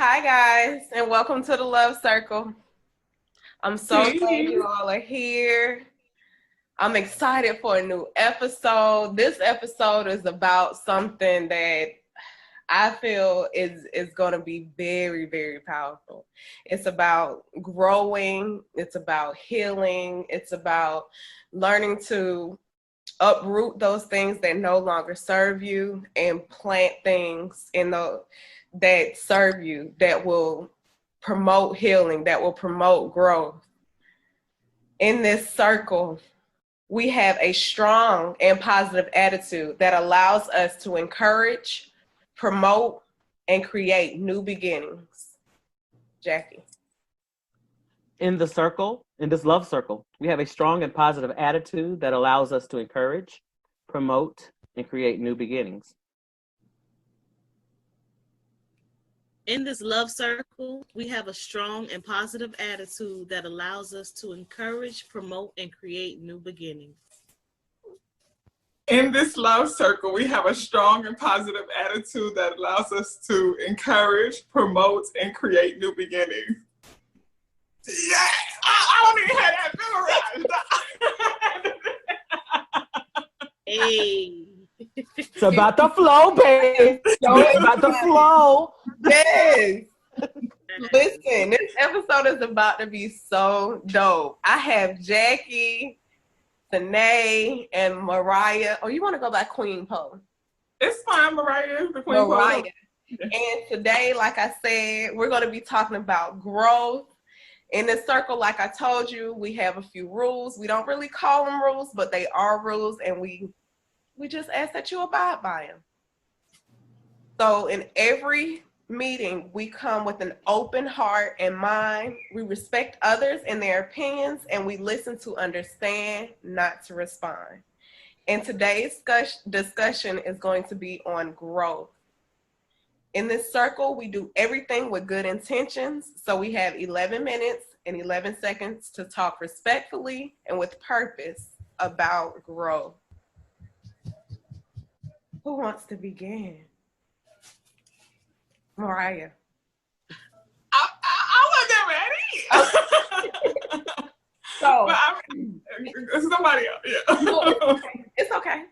Hi, guys, and welcome to the Love Circle. I'm so glad you all are here. I'm excited for a new episode. This episode is about something that I feel is going to be very, very powerful. It's about growing, it's about healing, it's about learning to uproot those things that no longer serve you and plant things in the that serve you, that will promote healing, that will promote growth. In this circle, we have a strong and positive attitude that allows us to encourage, promote, and create new beginnings. Jackie. In this love circle, we have a strong and positive attitude that allows us to encourage, promote, and create new beginnings. In this love circle, we have a strong and positive attitude that allows us to encourage, promote, and create new beginnings. In this love circle, we have a strong and positive attitude that allows us to encourage, promote, and create new beginnings. Yeah, I don't even have that memorized. Hey. It's about the flow, baby. It's about the flow. Yes. Listen, this episode is about to be so dope. I have Jackie, Sanae, and Mariah. Oh, you want to go by Queen Poe? It's fine, Mariah. The Queen Mariah. And today, like I said, we're going to be talking about growth. In this circle, like I told you, we have a few rules. We don't really call them rules, but they are rules, and we just ask that you abide by them. So in every meeting, we come with an open heart and mind. We respect others and their opinions, and we listen to understand, not to respond. And today's discussion is going to be on growth. In this circle, we do everything with good intentions. So we have 11 minutes and 11 seconds to talk respectfully and with purpose about growth. Who wants to begin? Mariah. I wasn't ready. So, somebody else. Yeah. It's okay.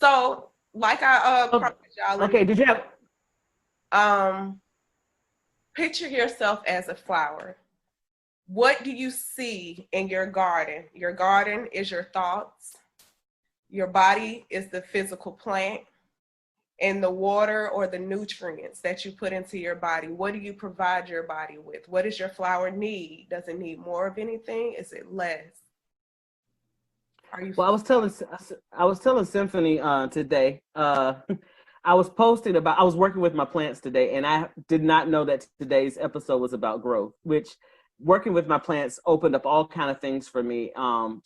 So, like I promised y'all. Okay, did you have? Picture yourself as a flower. What do you see in your garden? Your garden is your thoughts. Your body is the physical plant. And the water or the nutrients that you put into your body. What do you provide your body with? What does your flower need? Does it need more of anything? Is it less? Well, I was telling Symphony today. I was working with my plants today, and I did not know that today's episode was about growth, which working with my plants opened up all kind of things for me. Or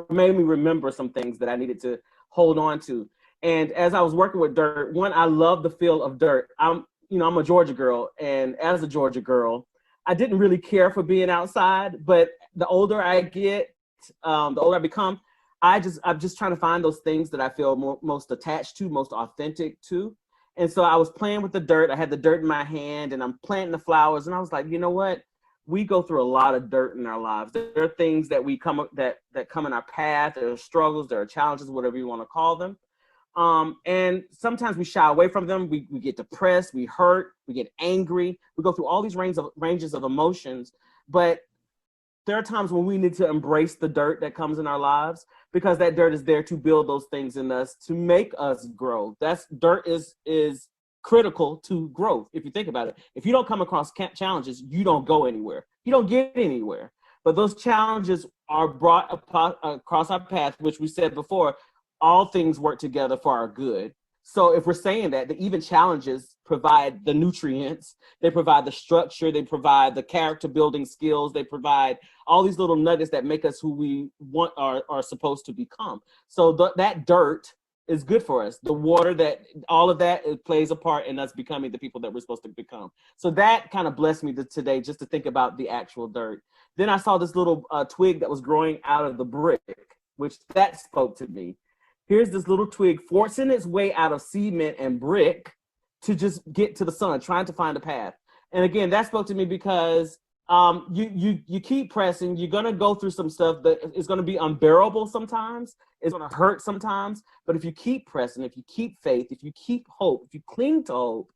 made me remember some things that I needed to hold on to. And as I was working with dirt, I love the feel of dirt. I'm a Georgia girl, and as a Georgia girl, I didn't really care for being outside. But the older I get, the older I become, I'm just trying to find those things that I feel most attached to, most authentic to. And so I was playing with the dirt. I had the dirt in my hand, and I'm planting the flowers. And I was like, you know what? We go through a lot of dirt in our lives. There are things that that come in our path. There are struggles. There are challenges, whatever you want to call them. And sometimes we shy away from them. We get depressed, we hurt, we get angry. We go through all these ranges of emotions. But there are times when we need to embrace the dirt that comes in our lives, because that dirt is there to build those things in us, to make us grow. Dirt is critical to growth. If you think about it, if you don't come across challenges, you don't go anywhere. You don't get anywhere. But those challenges are brought across our path, which we said before, all things work together for our good. So if we're saying that, even challenges provide the nutrients, they provide the structure, they provide the character building skills, they provide all these little nuggets that make us who we want are supposed to become. So that dirt is good for us. The water, all of that, it plays a part in us becoming the people that we're supposed to become. So that kind of blessed me today, just to think about the actual dirt. Then I saw this little twig that was growing out of the brick, which that spoke to me. Here's this little twig forcing its way out of cement and brick to just get to the sun, trying to find a path. And again, that spoke to me because you keep pressing. You're gonna go through some stuff that is gonna be unbearable sometimes. It's gonna hurt sometimes. But if you keep pressing, if you keep faith, if you keep hope, if you cling to hope,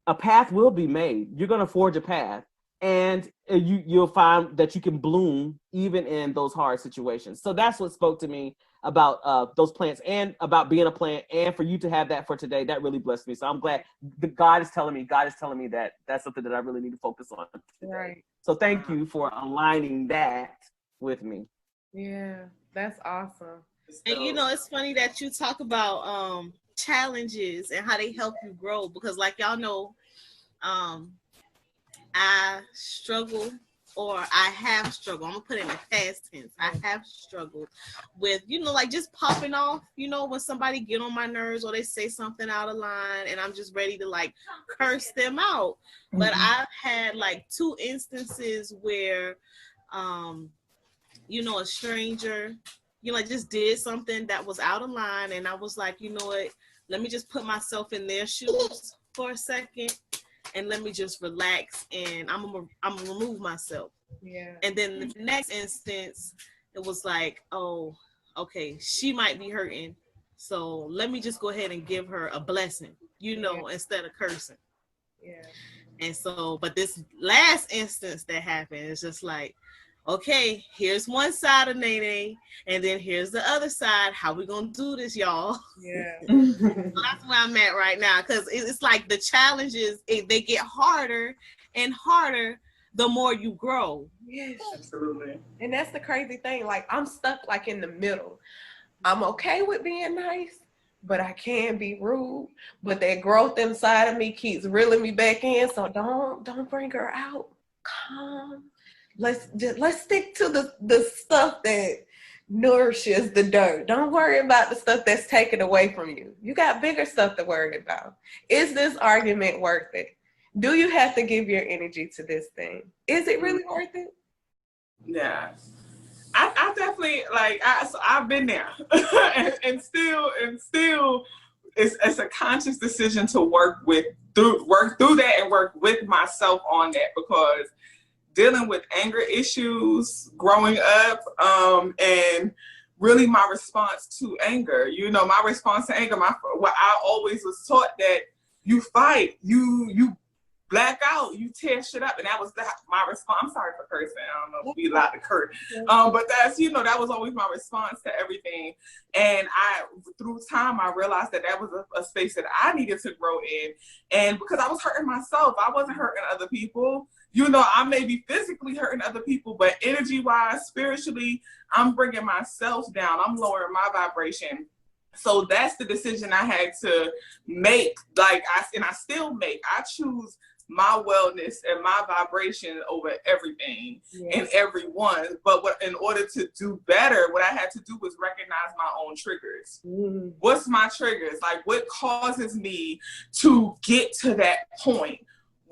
a path will be made. You're gonna forge a path, and you'll find that you can bloom even in those hard situations. So that's what spoke to me about those plants and about being a plant, and for you to have that for today. That really blessed me. So I'm glad God is telling me that that's something that I really need to focus on today. Right. So thank you for aligning that with me. Yeah, that's awesome. And you know, it's funny that you talk about challenges and how they help you grow, because like y'all know, I struggle, or I have struggled. I'm gonna put it in the past tense. I have struggled with, you know, like just popping off, you know, when somebody get on my nerves or they say something out of line and I'm just ready to like curse them out. But I've had like 2 instances where, you know, a stranger, you know, like just did something that was out of line, and I was like, you know what, let me just put myself in their shoes for a second, and let me just relax, and I'm gonna remove myself. Yeah. And then the next instance, it was like, oh, okay, she might be hurting, so let me just go ahead and give her a blessing, you know, instead of cursing. Yeah. And so, but this last instance that happened is just like, okay, here's one side of Nene, and then here's the other side. How we gonna do this, y'all? Yeah. So that's where I'm at right now, because it's like the challenges, they get harder and harder the more you grow. Yes. Absolutely. And that's the crazy thing. Like, I'm stuck like in the middle. I'm okay with being nice, but I can be rude. But that growth inside of me keeps reeling me back in. So don't bring her out. Calm. Let's stick to the stuff that nourishes the dirt. Don't worry about the stuff that's taken away from you. You got bigger stuff to worry about. Is this argument worth it? Do you have to give your energy to this thing? Is it really worth it? Yeah. I definitely I've been there and still it's a conscious decision to work through that and work with myself on that, because dealing with anger issues growing up, and really my response to anger, my response to anger, what I always was taught, that you fight, you black out, you tear shit up, and that was my response. I'm sorry for cursing. I don't know if we allowed to curse, but that's that was always my response to everything. And through time, I realized that was a space that I needed to grow in, and because I was hurting myself, I wasn't hurting other people. I may be physically hurting other people, but energy-wise, spiritually, I'm bringing myself down. I'm lowering my vibration. So that's the decision I had to make. And I still make. I choose my wellness and my vibration over everything and everyone. But in order to do better, what I had to do was recognize my own triggers. What's my triggers? Like, what causes me to get to that point?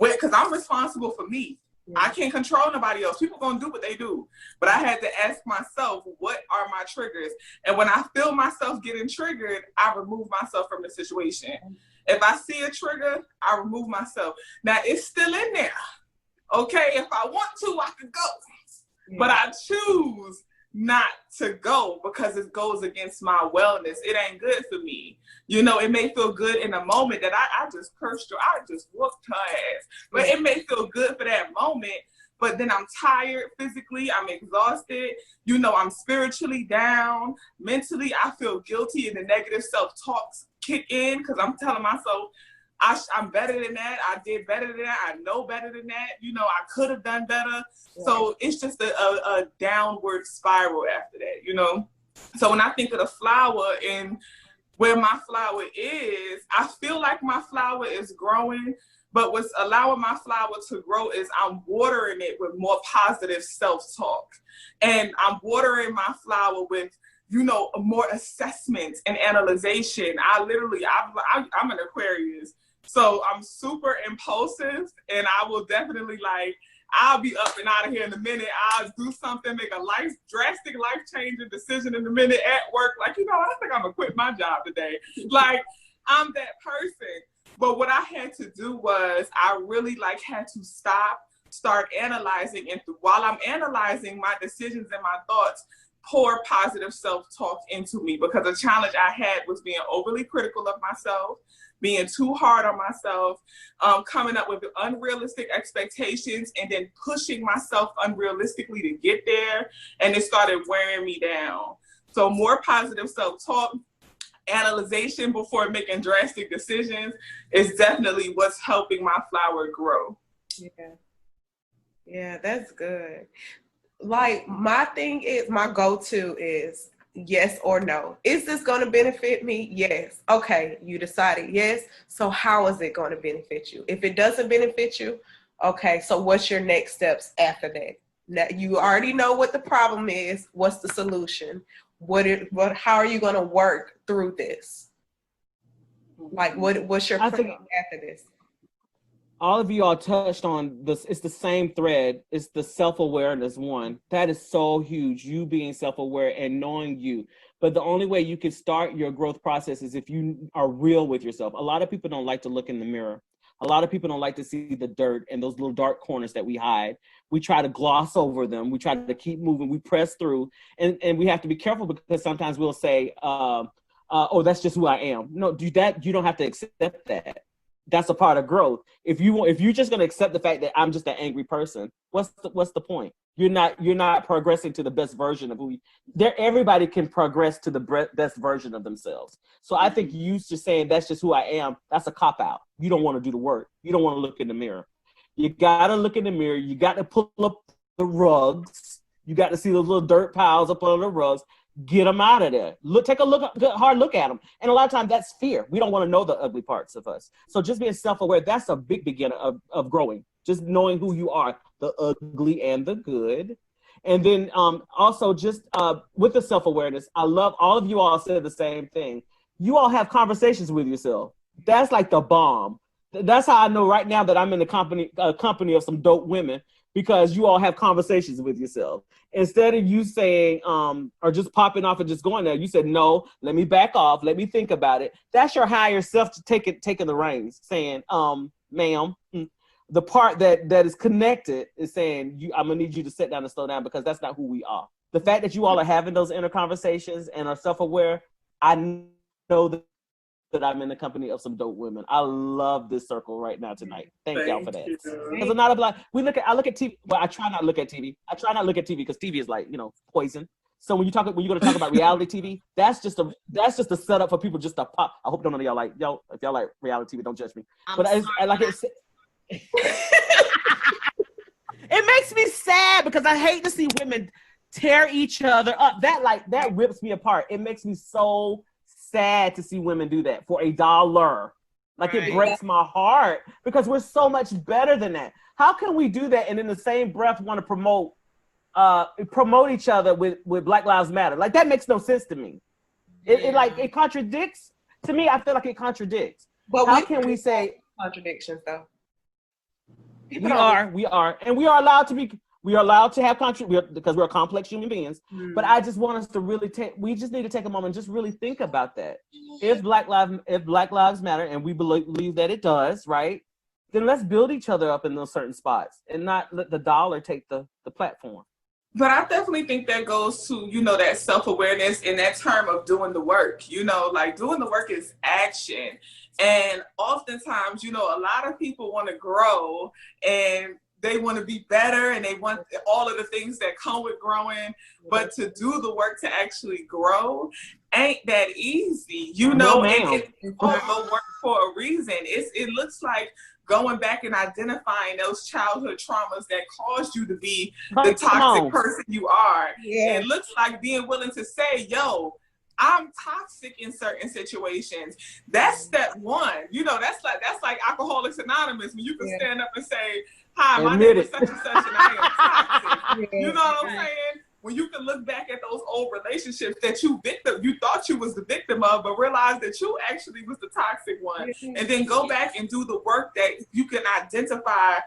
Because I'm responsible for me. I can't control nobody else. People gonna do what they do. But I had to ask myself, what are my triggers? And when I feel myself getting triggered, I remove myself from the situation. If I see a trigger, I remove myself. Now, it's still in there. Okay, if I want to, I could go. But I choose not to go because it goes against my wellness. It ain't good for me. It may feel good in a moment that I just cursed her, I just whooped her ass. But it may feel good for that moment, but then I'm tired physically, I'm exhausted, I'm spiritually down, mentally I feel guilty, and the negative self-talks kick in because I'm telling myself, I'm better than that. I did better than that. I know better than that. I could have done better. Yeah. So it's just a downward spiral after that, So when I think of the flower and where my flower is, I feel like my flower is growing, but what's allowing my flower to grow is I'm watering it with more positive self-talk. And I'm watering my flower with more assessment and analyzation. I'm an Aquarius. So I'm super impulsive, and I will definitely I'll be up and out of here in a minute. I'll do something, make a drastic life-changing decision in a minute at work. I think I'm gonna quit my job today. I'm that person. But what I had to do was I really like had to start analyzing, and while I'm analyzing my decisions and my thoughts, pour positive self-talk into me, because a challenge I had was being overly critical of myself, being too hard on myself, coming up with unrealistic expectations and then pushing myself unrealistically to get there. And it started wearing me down. So more positive self-talk, analyzation before making drastic decisions is definitely what's helping my flower grow. Yeah, that's good. Like, my thing is, my go-to is yes or no. Is this going to benefit me? Yes. Okay, you decided yes. So how is it going to benefit you? If it doesn't benefit you, okay, so what's your next steps after that? Now, you already know what the problem is. What's the solution? How are you going to work through this? Like, what's your plan after this? All of you all touched on this. It's the same thread. It's the self-awareness one. That is so huge. You being self-aware and knowing you. But the only way you can start your growth process is if you are real with yourself. A lot of people don't like to look in the mirror. A lot of people don't like to see the dirt and those little dark corners that we hide. We try to gloss over them. We try to keep moving. We press through. And we have to be careful, because sometimes we'll say, oh, that's just who I am. No, you don't have to accept that. That's a part of growth. If you're just going to accept the fact that I'm just an angry person, what's the point? You're not progressing to the best version of who everybody can progress to the best version of themselves. So I think you just saying that's just who I am, that's a cop out. You don't want to do the work. You don't want to look in the mirror. You got to look in the mirror. You got to pull up the rugs. You got to see those little dirt piles up under the rugs. Get them out of there. Take a hard look at them. And a lot of times that's fear. We don't want to know the ugly parts of us. So just being self-aware, that's a big beginner of growing. Just knowing who you are, the ugly and the good. And then also just with the self-awareness, I love all of you all said the same thing. You all have conversations with yourself. That's like the bomb. That's how I know right now that I'm in the company of some dope women, because you all have conversations with yourself. Instead of you saying, or just popping off and just going there, you said, no, let me back off. Let me think about it. That's your higher self taking the reins, saying, ma'am, the part that is connected is saying, I'm going to need you to sit down and slow down, because that's not who we are. The fact that you all are having those inner conversations and are self-aware, I know that I'm in the company of some dope women. I love this circle right now tonight. Thank y'all for that. Because I look at TV. Well, I try not to look at TV. I try not to look at TV because TV is like, poison. So when you're going to talk about reality TV, that's just a setup for people just to pop. I hope none of y'all like, if y'all like reality TV, don't judge me. It makes me sad, because I hate to see women tear each other up. That rips me apart. It makes me so sad to see women do that for $1. It breaks my heart, because we're so much better than that. How can we do that and in the same breath want to promote each other with Black Lives Matter? Like, that makes no sense to me. It contradicts. To me, I feel like it contradicts. But how can we say contradictions though? We are, and we are allowed to be. We are allowed to have because we're complex human beings. But I just want us to really we just need to take a moment and just really think about that. If Black Lives Matter, and we believe that it does, right? Then let's build each other up in those certain spots and not let the dollar take the platform. But I definitely think that goes to, that self-awareness in that term of doing the work. Like, doing the work is action. And oftentimes, a lot of people want to grow and they want to be better and they want all of the things that come with growing, but to do the work to actually grow ain't that easy, No, and it's all the work for a reason. It looks like going back and identifying those childhood traumas that caused you to be the toxic person you are. Yeah. It looks like being willing to say, I'm toxic in certain situations. That's step one. That's like Alcoholics Anonymous, when you can stand up and say, hi, my name is such and such, and I am toxic. You know what I'm saying? When you can look back at those old relationships that you thought you was the victim of, but realize that you actually was the toxic one. And then go back and do the work that you can identify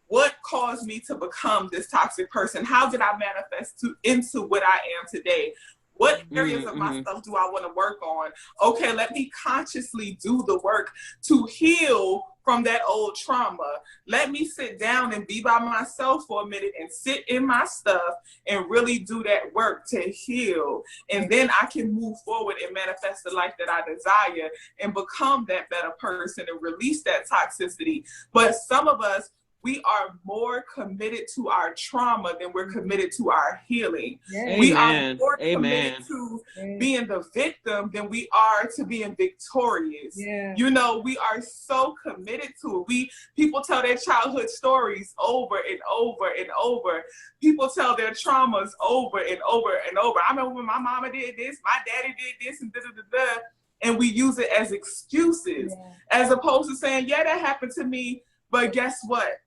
what caused me to become this toxic person. How did I manifest into what I am today? What areas of my stuff do I want to work on? Okay, let me consciously do the work to heal from that old trauma. Let me sit down and be by myself for a minute and sit in my stuff and really do that work to heal. And then I can move forward and manifest the life that I desire and become that better person and release that toxicity. But some of us, we are more committed to our trauma than we're committed to our healing. Amen. We are more committed to being the victim than we are to being victorious. You know, we are so committed to it. People tell their childhood stories over and over and over. People tell their traumas over and over and over. I remember when my mama did this, my daddy did this, and da-da-da-da. And we use it as excuses, as opposed to saying, yeah, that happened to me, but guess what?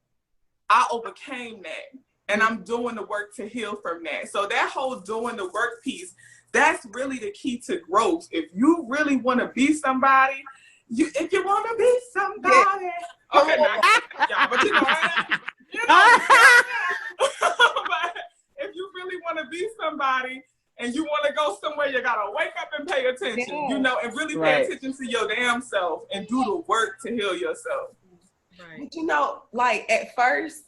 I overcame that, and I'm doing the work to heal from that. So that whole doing the work piece, that's really the key to growth. If you really want to be somebody, if you want to be somebody, okay, now, but you know, but if you really want to be somebody and you want to go somewhere, you gotta wake up and pay attention, you know, and really pay attention to your damn self and do the work to heal yourself. Right. But you know, like at first,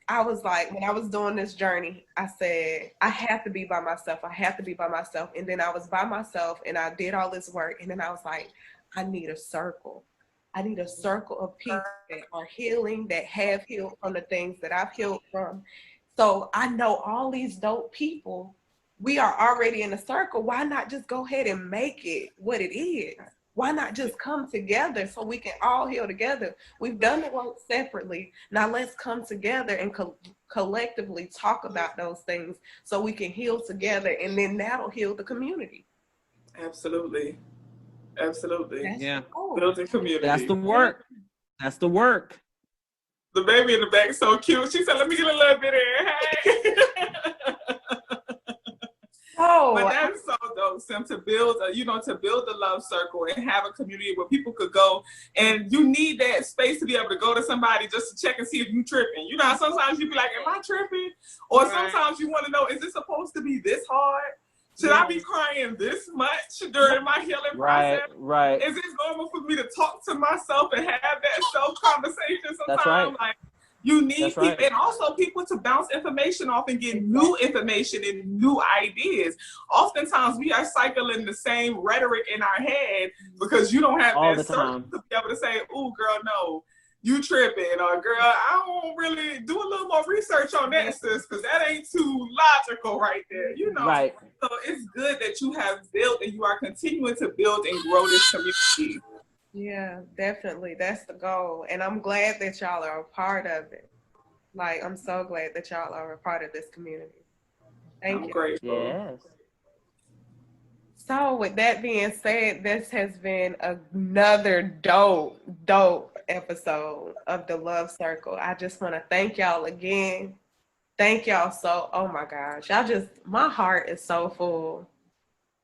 I was like, when I was doing this journey, I said, I have to be by myself. I have to be by myself. And then I was by myself and I did all this work. And then I was like, I need a circle. I need a circle of people that are healing, that have healed from the things that I've healed from. So I know all these dope people. We are already in a circle. Why not just go ahead and make it what it is? Why not just come together so we can all heal together? We've done the work separately. Now let's come together and collectively talk about those things so we can heal together, and then that'll heal the community. Absolutely. Absolutely. Yeah. Building community. That's the work. That's the work. The baby in the back is so cute. She said, let me get a little bit in. Hey. But that's so dope, Sim, to build to build the love circle and have a community where people could go, and you need that space to be able to go to somebody just to check and see if you tripping. You know, sometimes you be like, am I tripping? Or sometimes you want to know, is it supposed to be this hard? Should I be crying this much during my healing process? Right. Is it normal for me to talk to myself and have that self-conversation sometimes? That's right. Like, you need people, and also people to bounce information off and get new information and new ideas. Oftentimes, we are cycling the same rhetoric in our head because you don't have that circle to be able to say, "Oh, girl, no, you tripping," or "Girl, I don't really do a little more research on that, sis, because that ain't too logical right there." You know, right? So it's good that you have built and you are continuing to build and grow this community. Yeah, definitely. That's the goal. And I'm glad that y'all are a part of it. Like, I'm so glad that y'all are a part of this community. Thank you. Grateful. Yes. So with that being said, this has been another dope episode of the Love Circle. I just want to thank y'all again. Thank y'all so, oh my gosh. My heart is so full.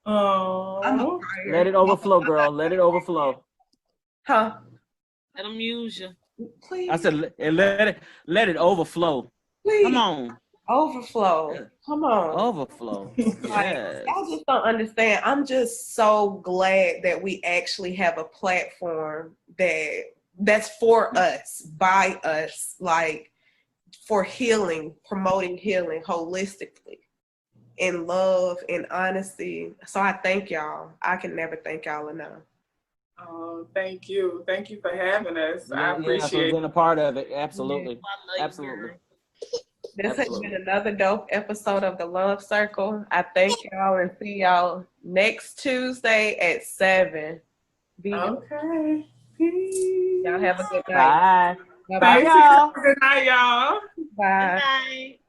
Oh, let it overflow, girl. Let it overflow. Huh? Let them use you. Please. I said, let it overflow. Please. Come on. Overflow. Come on. Overflow. Yes. I just don't understand. I'm just so glad that we actually have a platform that's for us, by us, like for healing, promoting healing holistically, in love, in honesty. So I thank y'all. I can never thank y'all enough. Oh, thank you. Thank you for having us. Yeah, I appreciate being a part of it. Absolutely. Yeah. Absolutely. This has been another dope episode of the Love Circle. I thank y'all and see y'all next Tuesday at 7. Okay. Peace. Y'all have a good night. Bye. Bye. Bye, y'all. Good night, y'all. Bye. Good night.